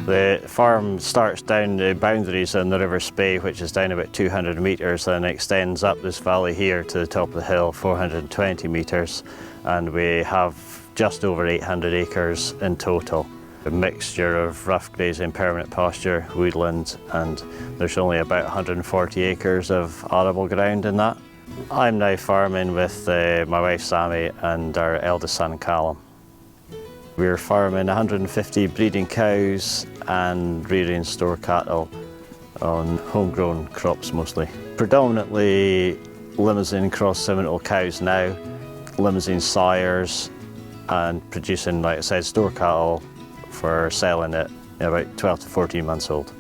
The farm starts down the boundaries on the River Spey, which is down about 200 metres, and extends up this valley here to the top of the hill, 420 metres, and we have just over 800 acres in total. A mixture of rough grazing, permanent pasture, woodland, and there's only about 140 acres of arable ground in that. I'm now farming with my wife Sammie and our eldest son Calum. We're farming 150 breeding cows and rearing store cattle on homegrown crops mostly. Predominantly Limousin cross Seminole cows now, Limousin sires, and producing, like I said, store cattle for selling at about 12 to 14 months old.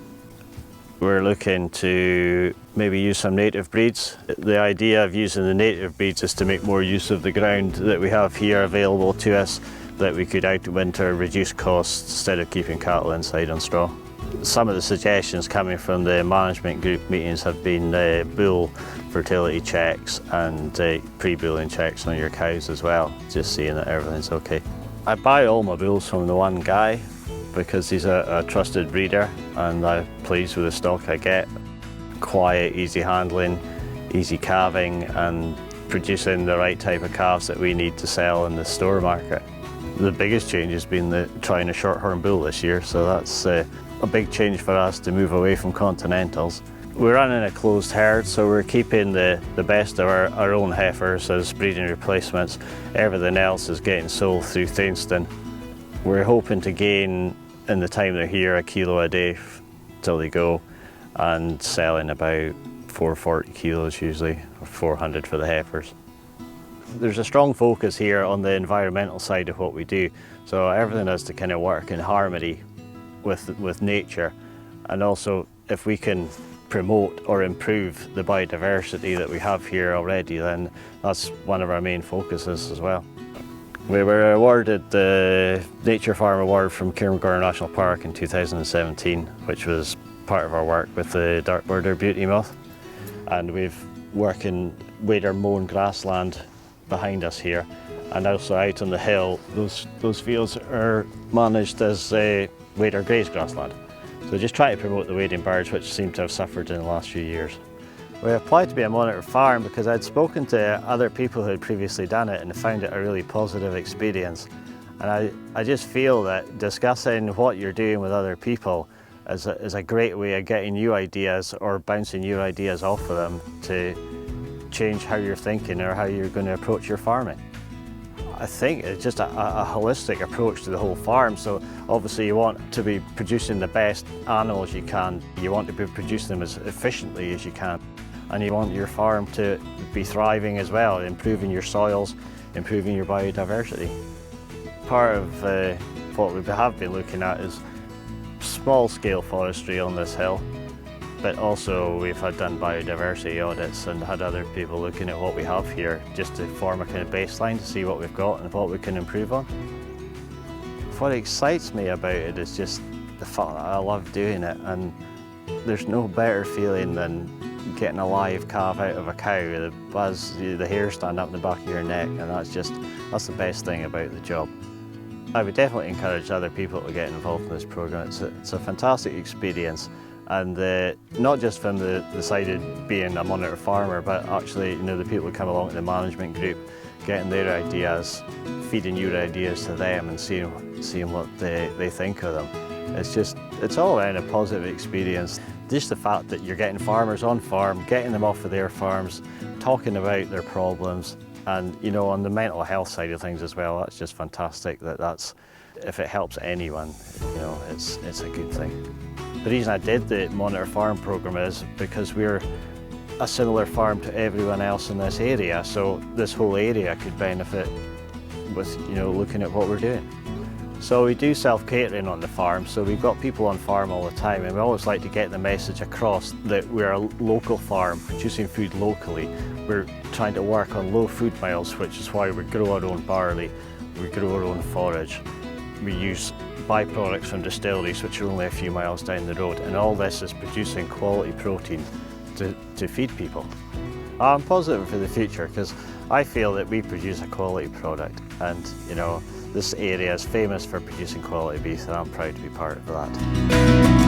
We're looking to maybe use some native breeds. The idea of using the native breeds is to make more use of the ground that we have here available to us, that we could outwinter, reduce costs instead of keeping cattle inside on straw. Some of the suggestions coming from the management group meetings have been bull fertility checks and pre-bulling checks on your cows as well, just seeing that everything's okay. I buy all my bulls from the one guy because he's a trusted breeder and I'm pleased with the stock I get. Quiet, easy handling, easy calving, and producing the right type of calves that we need to sell in the store market. The biggest change has been trying a shorthorn bull this year, so that's a big change for us to move away from continentals. We're running a closed herd, so we're keeping the best of our own heifers as breeding replacements. Everything else is getting sold through Thainston. We're hoping to gain, in the time they're here, 1 kilo a day till they go, and selling about 440 kilos usually, or 400 for the heifers. There's a strong focus here on the environmental side of what we do, so everything has to kind of work in harmony with nature, and also if we can promote or improve the biodiversity that we have here already, then that's one of our main focuses as well. We were awarded the Nature Farm Award from Kilmacor National Park in 2017, which was part of our work with the dark border beauty moth, and we've working wader mown grassland behind us here, and also out on the hill. Those fields are managed as wader grazed grassland. So just try to promote the wading birds, which seem to have suffered in the last few years. We applied to be a monitored farm because I'd spoken to other people who had previously done it and found it a really positive experience. And I just feel that discussing what you're doing with other people is a great way of getting new ideas or bouncing new ideas off of them to change how you're thinking or how you're going to approach your farming. I think it's just a holistic approach to the whole farm. So obviously you want to be producing the best animals you can. You want to be producing them as efficiently as you can. And you want your farm to be thriving as well, improving your soils, improving your biodiversity. Part of what we have been looking at is small-scale forestry on this hill. But also we've done biodiversity audits and had other people looking at what we have here just to form a kind of baseline to see what we've got and what we can improve on. What excites me about it is just the fact that I love doing it, and there's no better feeling than getting a live calf out of a cow, the buzz, the hair stand up in the back of your neck, and that's the best thing about the job. I would definitely encourage other people to get involved in this programme. It's a fantastic experience. And not just from the side of being a monitor farmer, but actually, the people who come along to the management group, getting their ideas, feeding your ideas to them and seeing what they think of them. It's all around a positive experience. Just the fact that you're getting farmers on farm, getting them off of their farms, talking about their problems, and on the mental health side of things as well, that's just fantastic. If it helps anyone, it's a good thing. The reason I did the Monitor Farm programme is because we're a similar farm to everyone else in this area, so this whole area could benefit with looking at what we're doing. So we do self-catering on the farm, so we've got people on farm all the time, and we always like to get the message across that we're a local farm, producing food locally. We're trying to work on low food miles, which is why we grow our own barley, we grow our own forage. We use byproducts from distilleries which are only a few miles down the road, and all this is producing quality protein to feed people. I'm positive for the future because I feel that we produce a quality product, and This area is famous for producing quality beef, and I'm proud to be part of that.